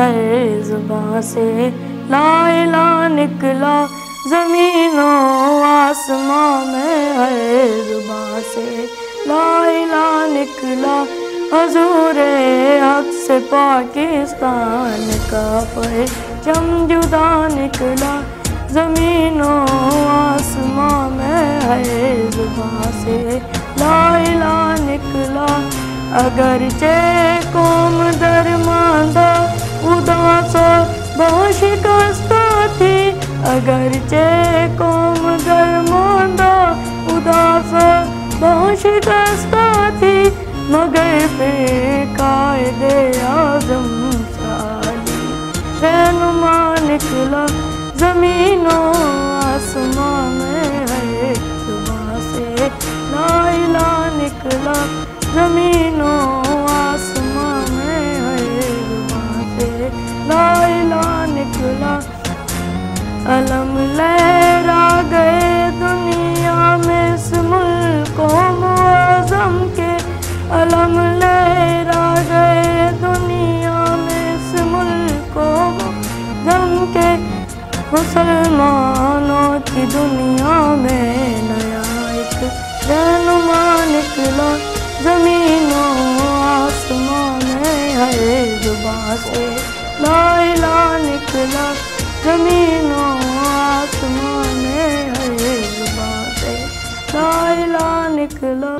है जुबां से ला इलाहा निकला, ज़मीनों आसमां में है जुबां से ला इलाहा निकला। हजूरे हक से पाकिस्तान का परचम जुदा निकला, ज़मीनों आसमां में है जुबां से ला इलाहा निकला। अगरचे कौम दरमांदा उदास बहुत शिकस्ता थी, अगरचे कौम दरमांदा उदास बहुत शिकस्ता थी, मगर फिर कायदे आज़म साली रहनुमा निकला, ज़मीनों आसमां में है जुबां से ला इलाहा निकला, ज़मीनों आसमां में है जुबां से ला इलाहा निकला। अलम लहरा गए दुनिया में इस मुल्को मुअज़्ज़म के, अलम लहरा गए दुनिया में इस मुल्को मुअज़्ज़म के। मुसलमानों की दुनिया में नया एक रहनुमा निकला, ज़मीनों आसमां में है जुबां से ला इलाहा निकला, ज़मीनों आसमां में है जुबां से ला इलाहा निकला।